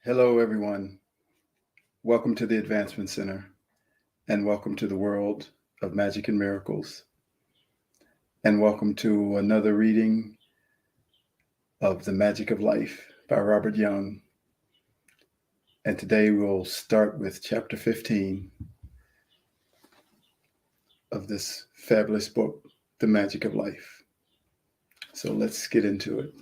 Hello, everyone. Welcome to the Advancement Center and welcome to the world of magic and miracles. And welcome to another reading of The Magic of Life by Robert Young. And today we'll start with chapter 15 of this fabulous book, The Magic of Life. So let's get into it.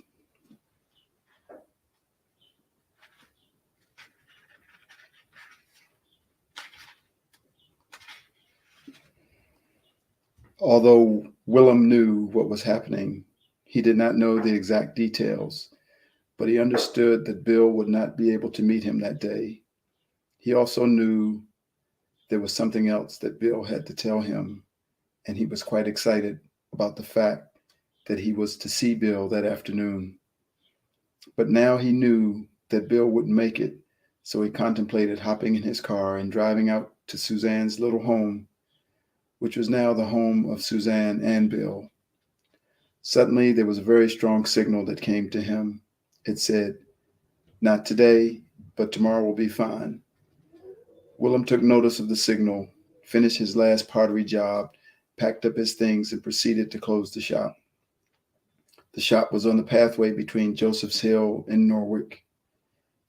Although Willem knew what was happening, he did not know the exact details, but he understood that Bill would not be able to meet him that day. He also knew there was something else that Bill had to tell him, and he was quite excited about the fact that he was to see Bill that afternoon. But now he knew that Bill wouldn't make it, so he contemplated hopping in his car and driving out to Suzanne's little home, which was now the home of Suzanne and Bill. Suddenly, there was a very strong signal that came to him. It said, "Not today, but tomorrow will be fine." Willem took notice of the signal, finished his last pottery job, packed up his things, and proceeded to close the shop. The shop was on the pathway between Joseph's Hill and Norwich.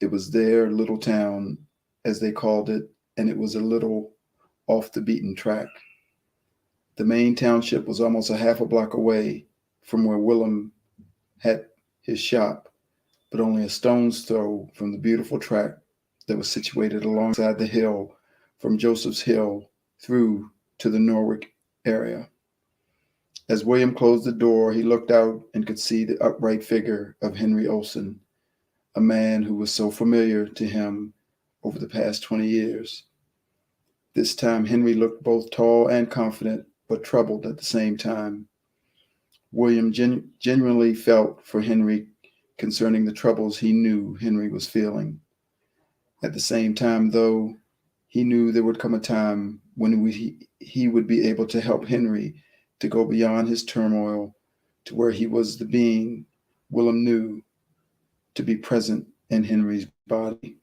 It was their little town, as they called it, and it was a little off the beaten track. The main township was almost a half a block away from where Willem had his shop, but only a stone's throw from the beautiful track that was situated alongside the hill from Joseph's Hill through to the Norwich area. As William closed the door, he looked out and could see the upright figure of Henry Olsen, a man who was so familiar to him over the past 20 years. This time, Henry looked both tall and confident, but troubled at the same time. William genuinely felt for Henry concerning the troubles he knew Henry was feeling. At the same time, though, he knew there would come a time when he would be able to help Henry to go beyond his turmoil to where he was the being Willem knew to be present in Henry's body.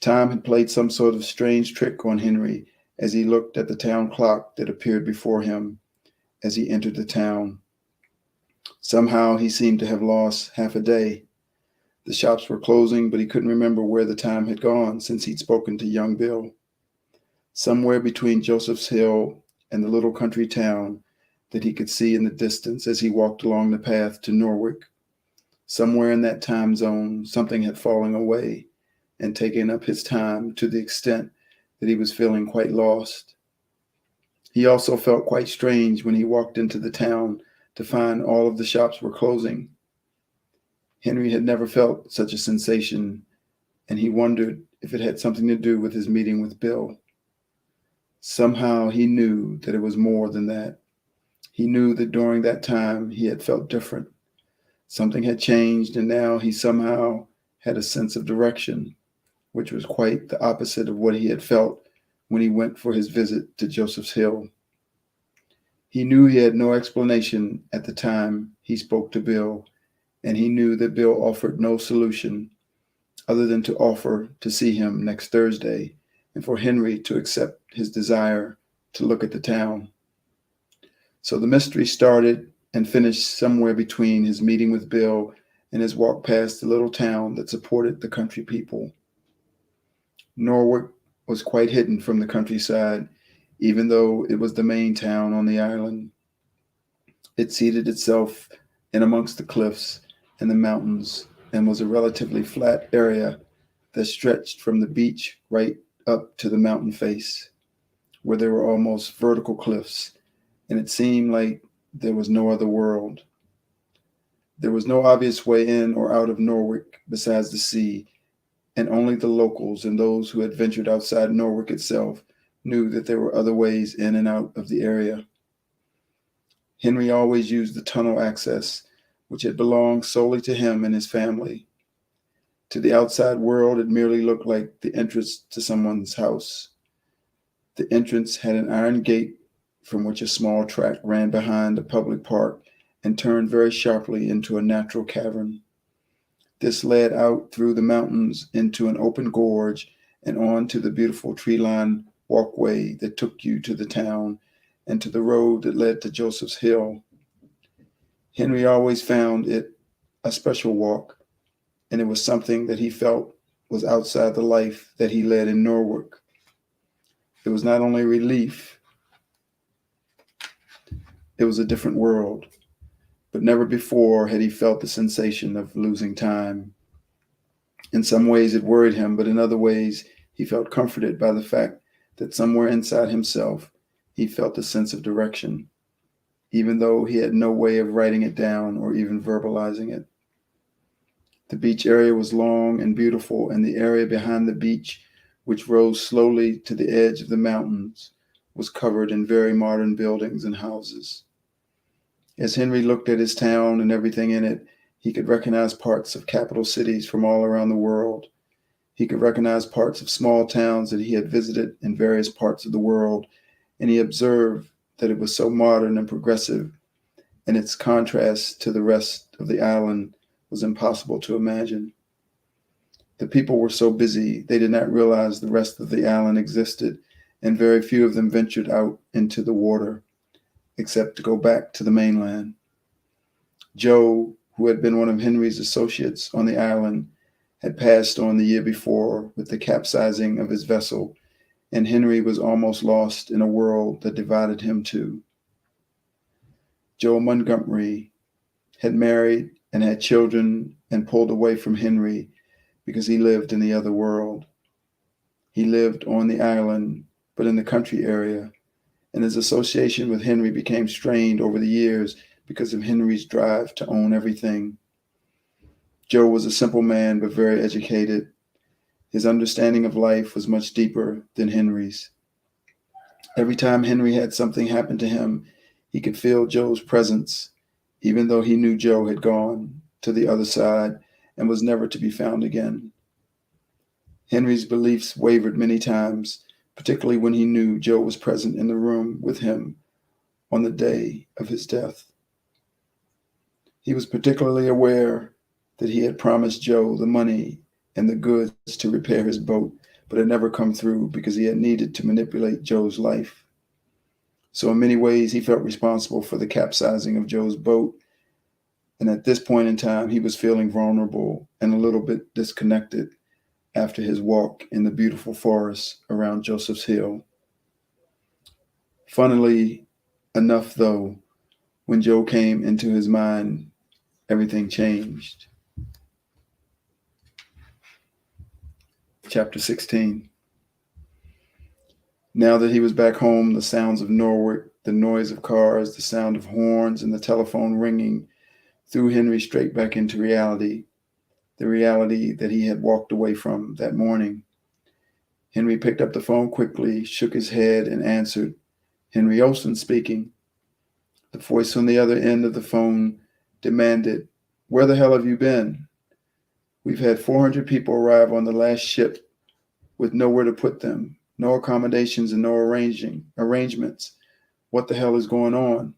Time had played some sort of strange trick on Henry as he looked at the town clock that appeared before him as he entered the town. Somehow he seemed to have lost half a day. The shops were closing, but he couldn't remember where the time had gone since he'd spoken to young Bill. Somewhere between Joseph's Hill and the little country town that he could see in the distance as he walked along the path to Norwich, somewhere in that time zone, something had fallen away and taken up his time to the extent that he was feeling quite lost. He also felt quite strange when he walked into the town to find all of the shops were closing. Henry had never felt such a sensation, and he wondered if it had something to do with his meeting with Bill. Somehow he knew that it was more than that. He knew that during that time he had felt different. Something had changed, and now he somehow had a sense of direction, which was quite the opposite of what he had felt when he went for his visit to Joseph's Hill. He knew he had no explanation at the time he spoke to Bill, and he knew that Bill offered no solution other than to offer to see him next Thursday and for Henry to accept his desire to look at the town. So the mystery started and finished somewhere between his meeting with Bill and his walk past the little town that supported the country people. Norwich was quite hidden from the countryside, even though it was the main town on the island. It seated itself in amongst the cliffs and the mountains and was a relatively flat area that stretched from the beach right up to the mountain face, where there were almost vertical cliffs, and it seemed like there was no other world. There was no obvious way in or out of Norwich besides the sea, and only the locals and those who had ventured outside Norwich itself knew that there were other ways in and out of the area. Henry always used the tunnel access, which had belonged solely to him and his family. To the outside world, it merely looked like the entrance to someone's house. The entrance had an iron gate from which a small track ran behind a public park and turned very sharply into a natural cavern. This led out through the mountains into an open gorge and on to the beautiful tree-lined walkway that took you to the town and to the road that led to Joseph's Hill. Henry always found it a special walk, and it was something that he felt was outside the life that he led in Norwalk. It was not only relief, it was a different world, but never before had he felt the sensation of losing time. In some ways it worried him, but in other ways he felt comforted by the fact that somewhere inside himself he felt a sense of direction, even though he had no way of writing it down or even verbalizing it. The beach area was long and beautiful, and the area behind the beach, which rose slowly to the edge of the mountains, was covered in very modern buildings and houses. As Henry looked at his town and everything in it, he could recognize parts of capital cities from all around the world. He could recognize parts of small towns that he had visited in various parts of the world, and he observed that it was so modern and progressive, and its contrast to the rest of the island was impossible to imagine. The people were so busy, they did not realize the rest of the island existed, and very few of them ventured out into the water, except to go back to the mainland. Joe, who had been one of Henry's associates on the island, had passed on the year before with the capsizing of his vessel, and Henry was almost lost in a world that divided him too. Joe Montgomery had married and had children and pulled away from Henry because he lived in the other world. He lived on the island, but in the country area, and his association with Henry became strained over the years because of Henry's drive to own everything. Joe was a simple man, but very educated. His understanding of life was much deeper than Henry's. Every time Henry had something happen to him, he could feel Joe's presence, even though he knew Joe had gone to the other side and was never to be found again. Henry's beliefs wavered many times, particularly when he knew Joe was present in the room with him on the day of his death. He was particularly aware that he had promised Joe the money and the goods to repair his boat, but had never come through because he had needed to manipulate Joe's life. So in many ways, he felt responsible for the capsizing of Joe's boat, and at this point in time, he was feeling vulnerable and a little bit disconnected after his walk in the beautiful forest around Joseph's Hill. Funnily enough, though, when Joe came into his mind, everything changed. Chapter 16. Now that he was back home, the sounds of Norwalk, the noise of cars, the sound of horns, and the telephone ringing threw Henry straight back into reality, the reality that he had walked away from that morning. Henry picked up the phone quickly, shook his head, and answered. Henry Olson speaking. The voice on the other end of the phone demanded, "Where the hell have you been? We've had 400 people arrive on the last ship with nowhere to put them, no accommodations and no arrangements. What the hell is going on?"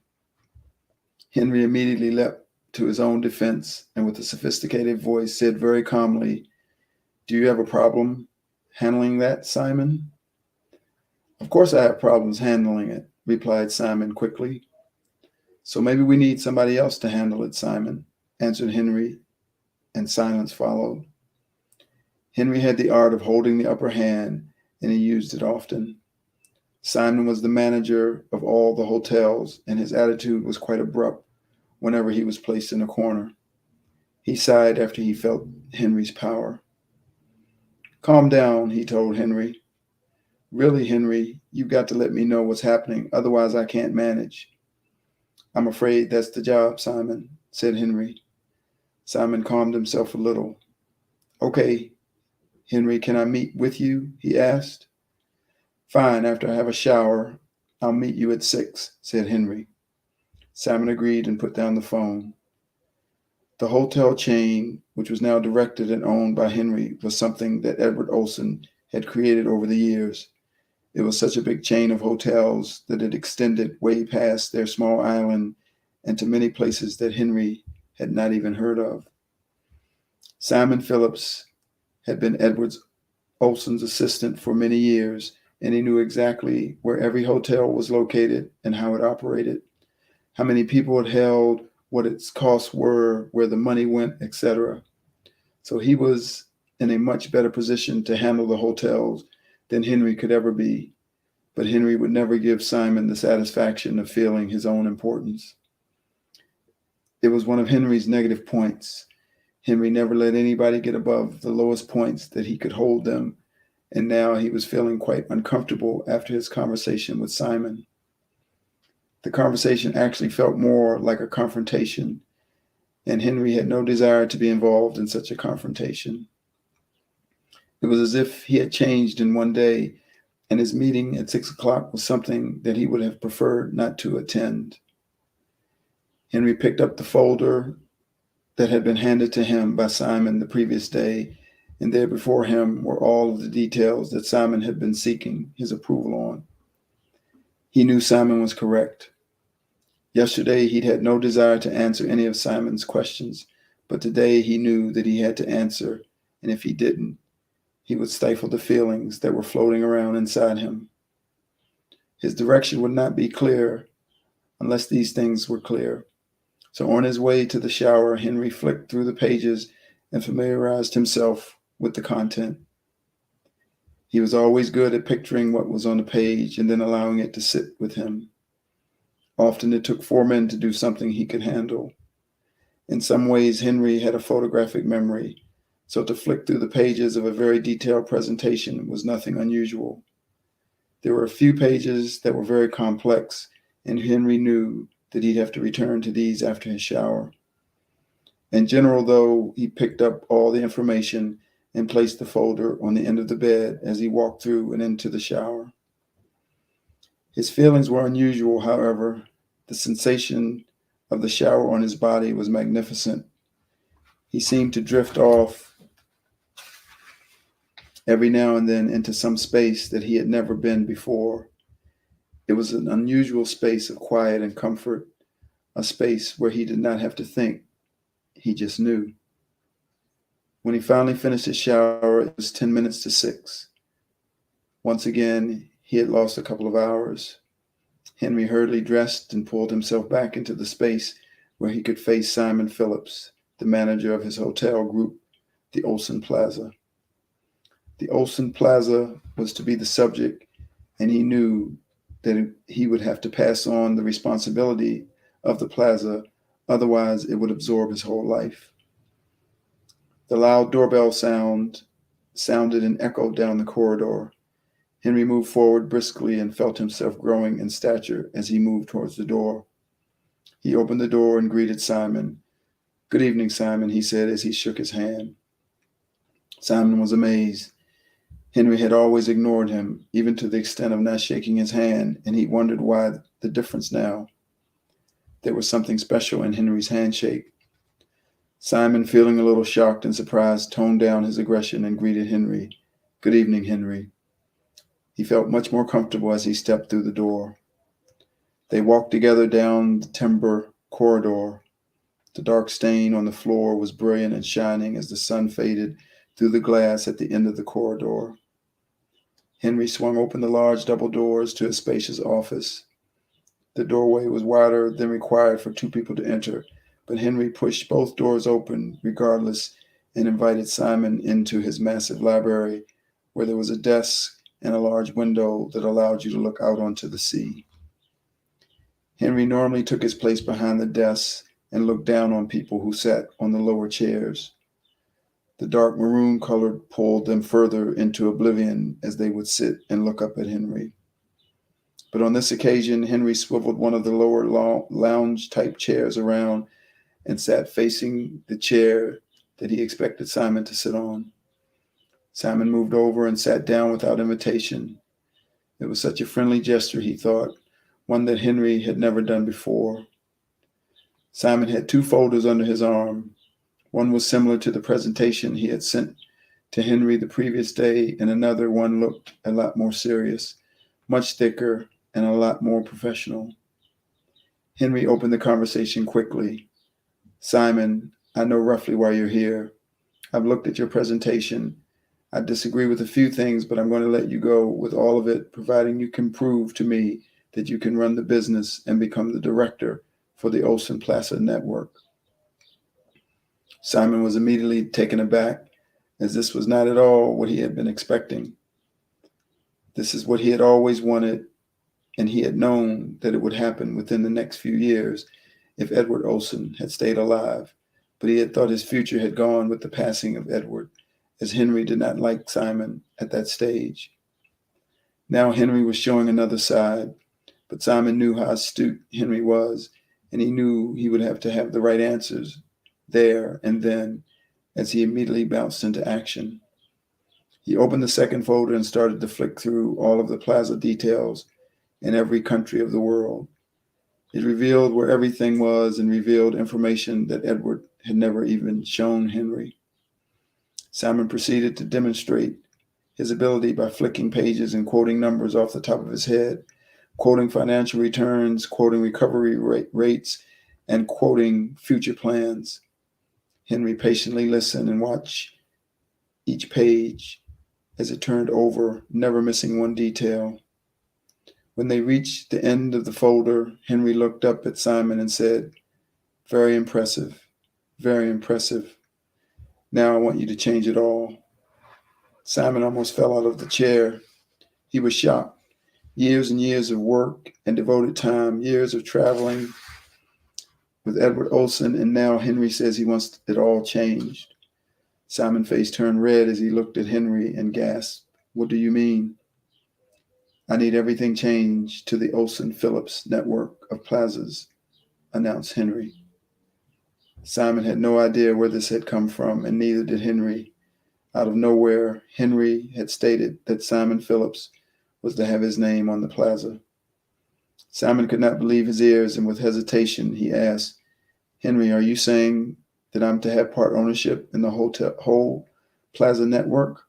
Henry immediately leapt to his own defense and with a sophisticated voice said very calmly, "Do you have a problem handling that, Simon?" "Of course I have problems handling it," replied Simon quickly. "So maybe we need somebody else to handle it, Simon," answered Henry, and silence followed. Henry had the art of holding the upper hand, and he used it often. Simon was the manager of all the hotels, and his attitude was quite abrupt whenever he was placed in a corner. He sighed after he felt Henry's power. "Calm down," he told Henry. "Really, Henry, you've got to let me know what's happening, otherwise I can't manage." "I'm afraid that's the job, Simon," said Henry. Simon calmed himself a little. "Okay, Henry, can I meet with you?" he asked. "Fine, after I have a shower, I'll meet you at 6, said Henry. Simon agreed and put down the phone. The hotel chain, which was now directed and owned by Henry, was something that Edward Olson had created over the years. It was such a big chain of hotels that it extended way past their small island and to many places that Henry had not even heard of. Simon Phillips had been Edward Olson's assistant for many years, and he knew exactly where every hotel was located and how it operated, how many people it held, what its costs were, where the money went, etc. So he was in a much better position to handle the hotels than Henry could ever be. But Henry would never give Simon the satisfaction of feeling his own importance. It was one of Henry's negative points. Henry never let anybody get above the lowest points that he could hold them, and now he was feeling quite uncomfortable after his conversation with Simon. The conversation actually felt more like a confrontation, and Henry had no desire to be involved in such a confrontation. It was as if he had changed in one day, and his meeting at 6 o'clock was something that he would have preferred not to attend. Henry picked up the folder that had been handed to him by Simon the previous day, and there before him were all of the details that Simon had been seeking his approval on. He knew Simon was correct. Yesterday, he'd had no desire to answer any of Simon's questions, but today he knew that he had to answer, and if he didn't, he would stifle the feelings that were floating around inside him. His direction would not be clear unless these things were clear. So on his way to the shower, Henry flicked through the pages and familiarized himself with the content. He was always good at picturing what was on the page and then allowing it to sit with him. Often it took 4 men to do something he could handle. In some ways, Henry had a photographic memory, so to flick through the pages of a very detailed presentation was nothing unusual. There were a few pages that were very complex, and Henry knew that he'd have to return to these after his shower. In general, though, he picked up all the information and placed the folder on the end of the bed as he walked through and into the shower. His feelings were unusual, however. The sensation of the shower on his body was magnificent. He seemed to drift off every now and then into some space that he had never been before. It was an unusual space of quiet and comfort, a space where he did not have to think. He just knew. When he finally finished his shower, it was 10 minutes to 6. Once again, he had lost a couple of hours. Henry hurriedly dressed and pulled himself back into the space where he could face Simon Phillips, the manager of his hotel group, the Olson Plaza. The Olson Plaza was to be the subject, and he knew that he would have to pass on the responsibility of the plaza, otherwise it would absorb his whole life. The loud doorbell sounded and echoed down the corridor. Henry moved forward briskly and felt himself growing in stature as he moved towards the door. He opened the door and greeted Simon. "Good evening, Simon," he said as he shook his hand. Simon was amazed. Henry had always ignored him, even to the extent of not shaking his hand, and he wondered why the difference now. There was something special in Henry's handshake. Simon, feeling a little shocked and surprised, toned down his aggression and greeted Henry. "Good evening, Henry." He felt much more comfortable as he stepped through the door. They walked together down the timber corridor. The dark stain on the floor was brilliant and shining as the sun faded through the glass at the end of the corridor. Henry swung open the large double doors to his spacious office. The doorway was wider than required for 2 people to enter, but Henry pushed both doors open regardless and invited Simon into his massive library, where there was a desk and a large window that allowed you to look out onto the sea. Henry normally took his place behind the desk and looked down on people who sat on the lower chairs. The dark maroon color pulled them further into oblivion as they would sit and look up at Henry. But on this occasion, Henry swiveled one of the lower lounge-type chairs around and sat facing the chair that he expected Simon to sit on. Simon moved over and sat down without invitation. It was such a friendly gesture, he thought, one that Henry had never done before. Simon had 2 folders under his arm. One was similar to the presentation he had sent to Henry the previous day, and another one looked a lot more serious, much thicker, and a lot more professional. Henry opened the conversation quickly. "Simon, I know roughly why you're here. I've looked at your presentation. I disagree with a few things, but I'm going to let you go with all of it, providing you can prove to me that you can run the business and become the director for the Olson Plaza Network. Simon was immediately taken aback, as this was not at all what he had been expecting. This is what he had always wanted, and he had known that it would happen within the next few years if Edward Olson had stayed alive. But he had thought his future had gone with the passing of Edward, as Henry did not like Simon at that stage. Now Henry was showing another side, but Simon knew how astute Henry was, and he knew he would have to have the right answers there and then, as he immediately bounced into action. He opened the second folder and started to flick through all of the plaza details in every country of the world. It revealed where everything was and revealed information that Edward had never even shown Henry. Simon proceeded to demonstrate his ability by flicking pages and quoting numbers off the top of his head, quoting financial returns, quoting recovery rates, and quoting future plans. Henry patiently listened and watched each page as it turned over, never missing one detail. When they reached the end of the folder, Henry looked up at Simon and said, "Very impressive, very impressive. Now I want you to change it all." Simon almost fell out of the chair. He was shocked. Years and years of work and devoted time, years of traveling with Edward Olson, and now Henry says he wants it all changed. Simon's face turned red as he looked at Henry and gasped, "What do you mean?" "I need everything changed to the Olson Phillips network of plazas," announced Henry. Simon had no idea where this had come from, and neither did Henry. Out of nowhere, Henry had stated that Simon Phillips was to have his name on the plaza. Simon could not believe his ears, and with hesitation, he asked, "Henry, are you saying that I'm to have part ownership in the whole plaza network?"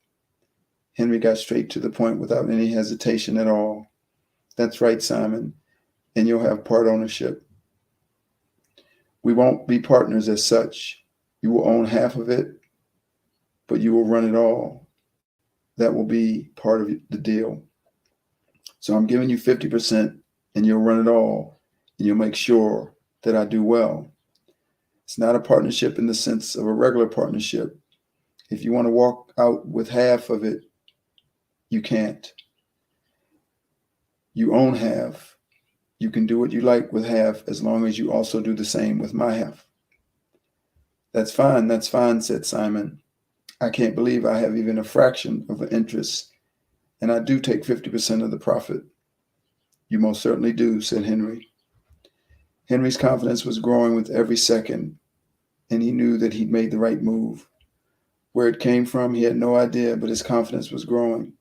Henry got straight to the point without any hesitation at all. "That's right, Simon, and you'll have part ownership. We won't be partners as such. You will own half of it, but you will run it all. That will be part of the deal. So I'm giving you 50%, and you'll run it all, and you'll make sure that I do well. It's not a partnership in the sense of a regular partnership. If you want to walk out with half of it, you can't. You own half. You can do what you like with half as long as you also do the same with my half." That's fine, said Simon. "I can't believe I have even a fraction of an interest, and I do take 50% of the profit." "You most certainly do," said Henry. Henry's confidence was growing with every second, and he knew that he'd made the right move. Where it came from, he had no idea, but his confidence was growing.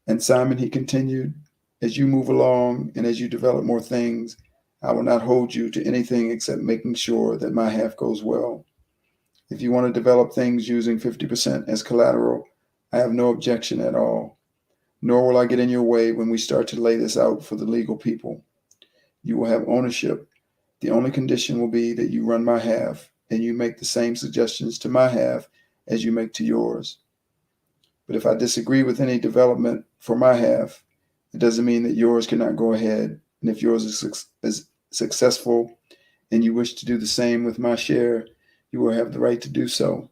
"And Simon," he continued, "as you move along and as you develop more things, I will not hold you to anything except making sure that my half goes well. If you want to develop things using 50% as collateral, I have no objection at all. Nor will I get in your way when we start to lay this out for the legal people. You will have ownership. The only condition will be that you run my half and you make the same suggestions to my half as you make to yours. But if I disagree with any development for my half, it doesn't mean that yours cannot go ahead. And if yours is successful and you wish to do the same with my share, you will have the right to do so.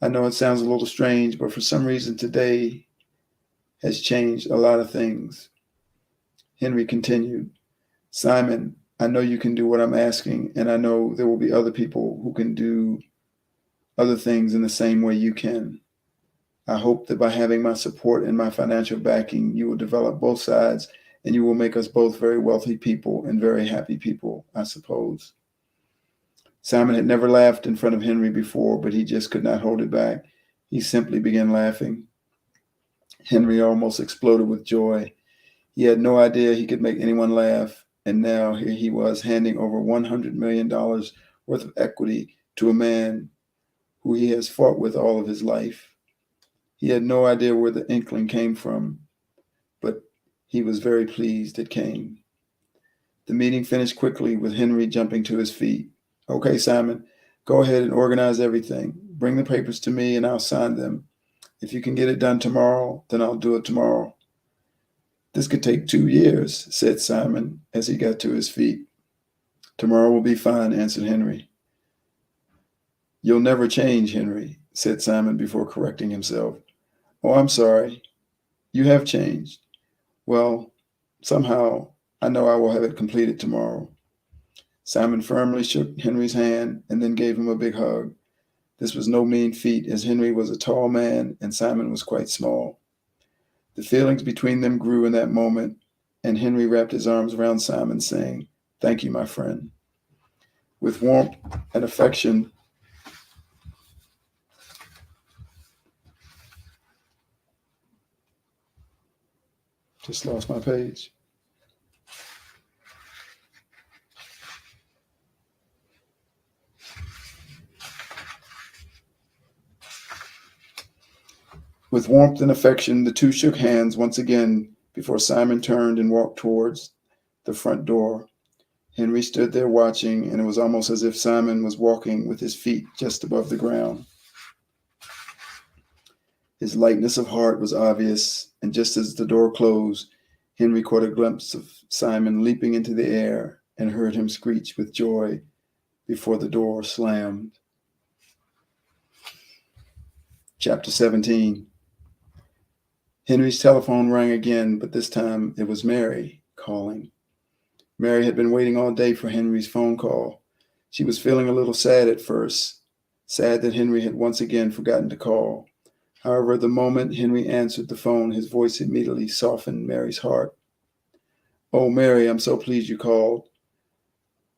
I know it sounds a little strange, but for some reason today has changed a lot of things." Henry continued, "Simon, I know you can do what I'm asking, and I know there will be other people who can do other things in the same way you can. I hope that by having my support and my financial backing, you will develop both sides and you will make us both very wealthy people and very happy people, I suppose." Simon had never laughed in front of Henry before, but he just could not hold it back. He simply began laughing. Henry almost exploded with joy. He had no idea he could make anyone laugh, and now here he was handing over $100 million worth of equity to a man who he has fought with all of his life. He had no idea where the inkling came from, but he was very pleased it came. The meeting finished quickly with Henry jumping to his feet. "Okay, Simon, go ahead and organize everything. bring the papers to me and I'll sign them. If you can get it done tomorrow, then I'll do it tomorrow. This could take 2 years, said Simon as he got to his feet. Tomorrow will be fine, answered Henry. You'll never change, Henry, said Simon before correcting himself. Oh, I'm sorry. You have changed. Well, somehow I know I will have it completed tomorrow. Simon firmly shook Henry's hand and then gave him a big hug. This was no mean feat, as Henry was a tall man and Simon was quite small. The feelings between them grew in that moment, and Henry wrapped his arms around Simon, saying, "Thank you, my friend." With warmth and affection, just lost my page. With warmth and affection, the two shook hands once again before Simon turned and walked towards the front door. Henry stood there watching, and it was almost as if Simon was walking with his feet just above the ground. His lightness of heart was obvious, and just as the door closed, Henry caught a glimpse of Simon leaping into the air and heard him screech with joy before the door slammed. Chapter 17. Henry's telephone rang again, but this time it was Mary calling. Mary had been waiting all day for Henry's phone call. She was feeling a little sad at first, sad that Henry had once again forgotten to call. However, the moment Henry answered the phone, his voice immediately softened Mary's heart. "Oh, Mary, I'm so pleased you called.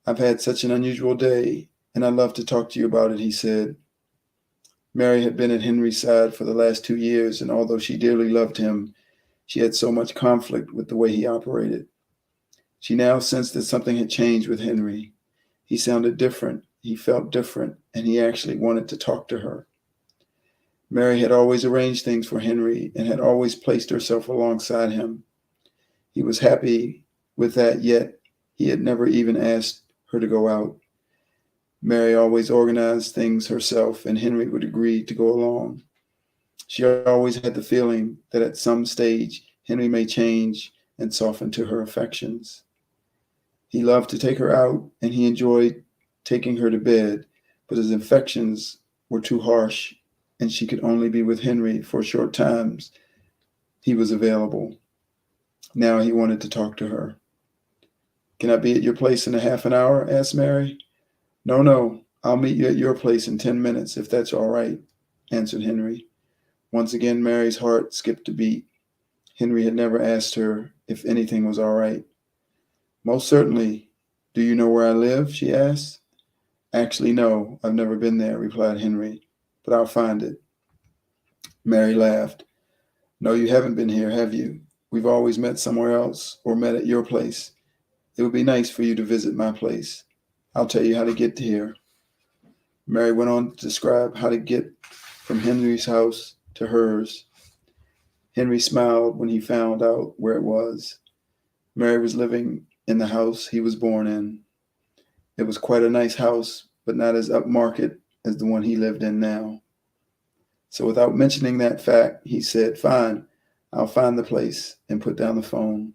I've had such an unusual day, and I'd love to talk to you about it," he said. Mary had been at Henry's side for the last 2 years, and although she dearly loved him, she had so much conflict with the way he operated. She now sensed that something had changed with Henry. He sounded different, he felt different, and he actually wanted to talk to her. Mary had always arranged things for Henry and had always placed herself alongside him. He was happy with that, yet he had never even asked her to go out. Mary always organized things herself, and Henry would agree to go along. She always had the feeling that at some stage Henry may change and soften to her affections. He loved to take her out, and he enjoyed taking her to bed, but his affections were too harsh, and she could only be with Henry for short times. He was available. Now he wanted to talk to her. "Can I be at your place in a half an hour?" asked Mary. No, I'll meet you at your place in 10 minutes, if that's all right," answered Henry. Once again, Mary's heart skipped a beat. Henry had never asked her if anything was all right. "Most certainly. Do you know where I live?" she asked. "Actually, no, I've never been there," replied Henry, "but I'll find it." Mary laughed. "No, you haven't been here, have you? We've always met somewhere else or met at your place. It would be nice for you to visit my place. I'll tell you how to get here." Mary went on to describe how to get from Henry's house to hers. Henry smiled when he found out where it was. Mary was living in the house he was born in. It was quite a nice house, but not as upmarket as the one he lived in now. So without mentioning that fact, he said, "Fine, I'll find the place," and put down the phone.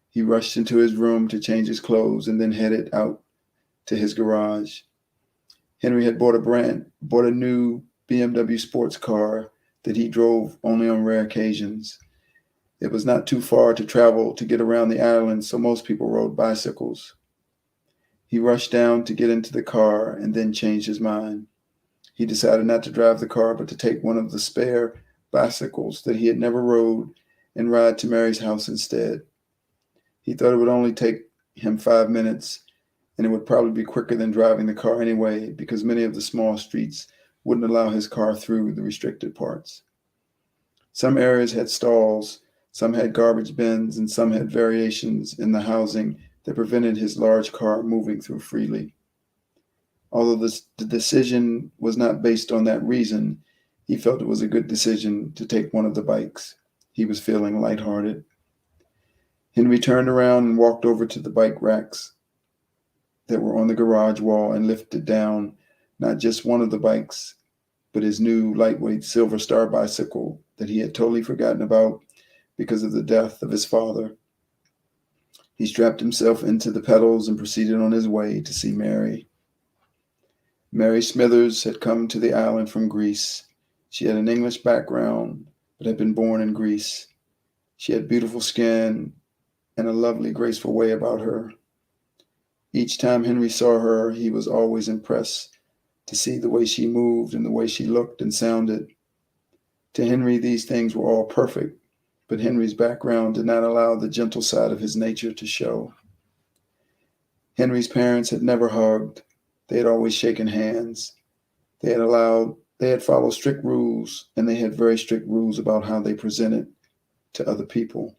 He rushed into his room to change his clothes and then headed out to his garage. Henry had bought a new BMW sports car that he drove only on rare occasions. It was not too far to travel to get around the island, so most people rode bicycles. He rushed down to get into the car and then changed his mind. He decided not to drive the car, but to take one of the spare bicycles that he had never rode and ride to Mary's house instead. He thought it would only take him 5 minutes, and it would probably be quicker than driving the car anyway, because many of the small streets wouldn't allow his car through the restricted parts. Some areas had stalls, some had garbage bins, and some had variations in the housing that prevented his large car moving through freely. Although the decision was not based on that reason, he felt it was a good decision to take one of the bikes. He was feeling lighthearted. Henry turned around and walked over to the bike racks that were on the garage wall and lifted down not just one of the bikes, but his new lightweight Silver Star bicycle that he had totally forgotten about because of the death of his father. He strapped himself into the pedals and proceeded on his way to see Mary. Mary Smithers had come to the island from Greece. She had an English background, but had been born in Greece. She had beautiful skin and a lovely, graceful way about her. Each time Henry saw her, he was always impressed to see the way she moved and the way she looked and sounded. To Henry, these things were all perfect, but Henry's background did not allow the gentle side of his nature to show. Henry's parents had never hugged. They had always shaken hands. They had followed strict rules, and they had very strict rules about how they presented to other people.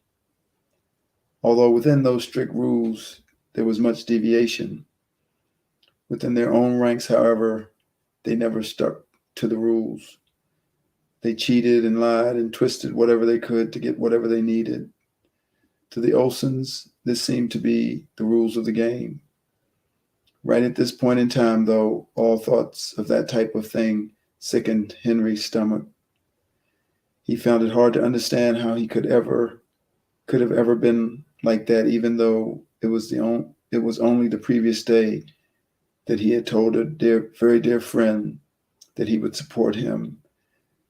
Although within those strict rules, there was much deviation. Within their own ranks, however, they never stuck to the rules. They cheated and lied and twisted whatever they could to get whatever they needed. To the Olsons, this seemed to be the rules of the game. Right at this point in time, though, all thoughts of that type of thing sickened Henry's stomach. He found it hard to understand how he could have ever been like that, even though it was only the previous day that he had told a very dear friend that he would support him,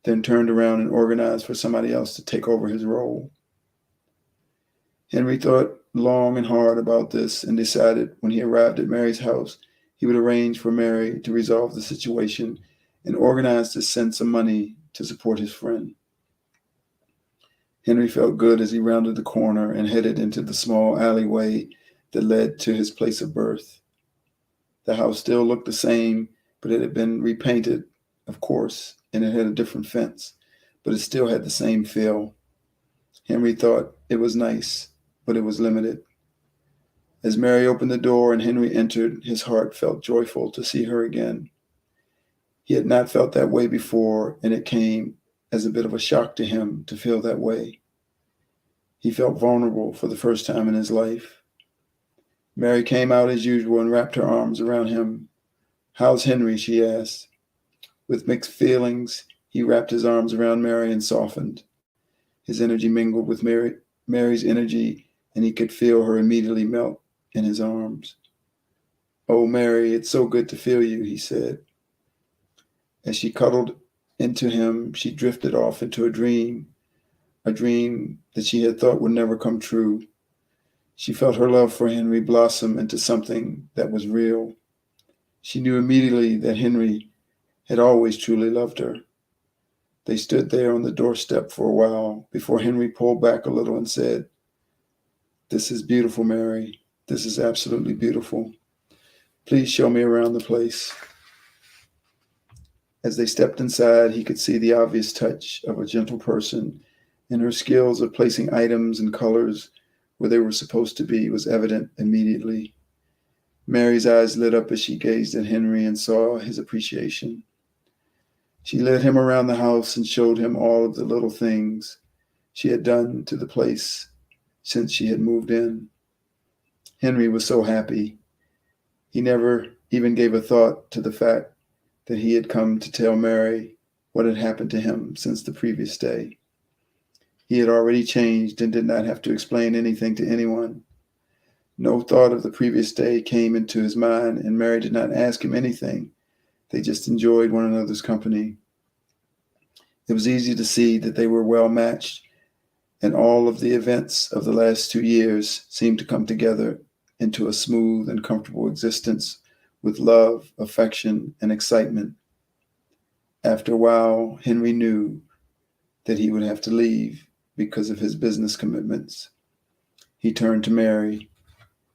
then turned around and organized for somebody else to take over his role. Henry thought long and hard about this and decided when he arrived at Mary's house, he would arrange for Mary to resolve the situation and organize to send some money to support his friend. Henry felt good as he rounded the corner and headed into the small alleyway that led to his place of birth. The house still looked the same, but it had been repainted, of course, and it had a different fence, but it still had the same feel. Henry thought it was nice, but it was limited. As Mary opened the door and Henry entered, his heart felt joyful to see her again. He had not felt that way before, and it came as a bit of a shock to him to feel that way. He felt vulnerable for the first time in his life. Mary came out as usual and wrapped her arms around him. "How's Henry?" she asked. With mixed feelings, he wrapped his arms around Mary and softened. His energy mingled with Mary's energy, and he could feel her immediately melt in his arms. "Oh, Mary, it's so good to feel you," he said. As she cuddled into him, she drifted off into a dream that she had thought would never come true. She felt her love for Henry blossom into something that was real. She knew immediately that Henry had always truly loved her. They stood there on the doorstep for a while before Henry pulled back a little and said, "This is beautiful, Mary. This is absolutely beautiful. Please show me around the place." As they stepped inside, he could see the obvious touch of a gentle person, and her skills of placing items and colors where they were supposed to be was evident immediately. Mary's eyes lit up as she gazed at Henry and saw his appreciation. She led him around the house and showed him all of the little things she had done to the place since she had moved in. Henry was so happy. He never even gave a thought to the fact that he had come to tell Mary what had happened to him since the previous day. He had already changed and did not have to explain anything to anyone. No thought of the previous day came into his mind, and Mary did not ask him anything. They just enjoyed one another's company. It was easy to see that they were well matched, and all of the events of the last 2 years seemed to come together into a smooth and comfortable existence with love, affection, and excitement. After a while, Henry knew that he would have to leave because of his business commitments. He turned to Mary.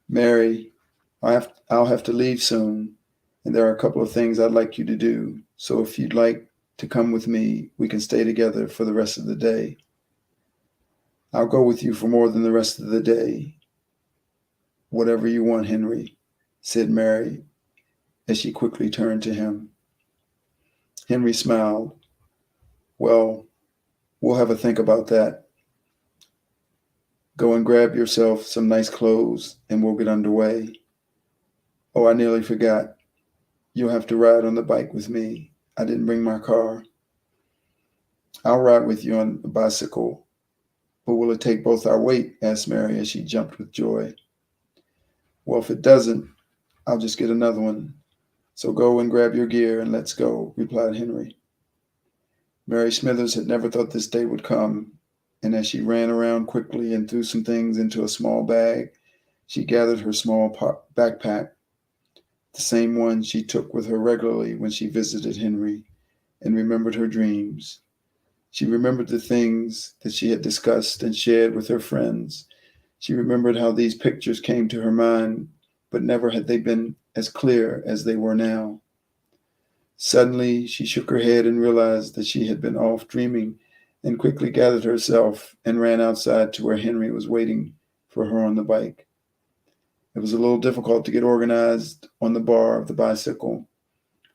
"Mary, I'll have to leave soon, and there are a couple of things I'd like you to do. So if you'd like to come with me, we can stay together for the rest of the day." "I'll go with you for more than the rest of the day. Whatever you want, Henry," said Mary as she quickly turned to him. Henry smiled. "Well, we'll have a think about that. Go and grab yourself some nice clothes and we'll get underway. Oh, I nearly forgot. You'll have to ride on the bike with me. I didn't bring my car. I'll ride with you on a bicycle, but will it take both our weight? Asked Mary as she jumped with joy. Well, if it doesn't, I'll just get another one. So go and grab your gear and let's go, replied Henry. Mary Smithers had never thought this day would come, and as she ran around quickly and threw some things into a small bag, she gathered her small backpack, the same one she took with her regularly when she visited Henry, and remembered her dreams. She remembered the things that she had discussed and shared with her friends. She remembered how these pictures came to her mind, but never had they been as clear as they were now. Suddenly, she shook her head and realized that she had been off dreaming, and quickly gathered herself and ran outside to where Henry was waiting for her on the bike. It was a little difficult to get organized on the bar of the bicycle.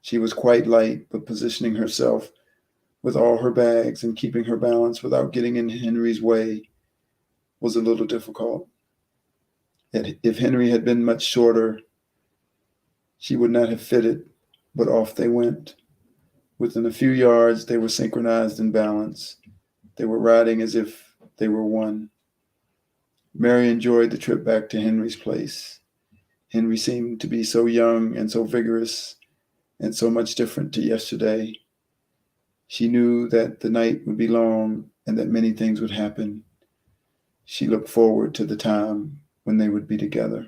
She was quite light, but positioning herself with all her bags and keeping her balance without getting in Henry's way was a little difficult. If Henry had been much shorter, she would not have fitted, but off they went. Within a few yards, they were synchronized in balance. They were riding as if they were one. Mary enjoyed the trip back to Henry's place. Henry seemed to be so young and so vigorous and so much different to yesterday. She knew that the night would be long and that many things would happen. She looked forward to the time when they would be together.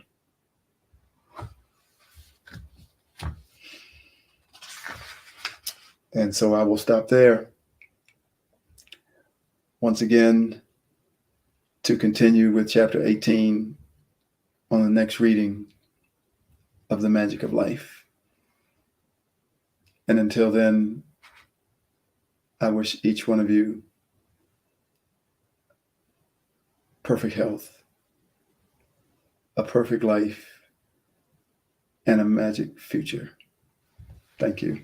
And so I will stop there. Once again, to continue with chapter 18 on the next reading of The Magic of Life. And until then, I wish each one of you perfect health, a perfect life, and a magic future. Thank you.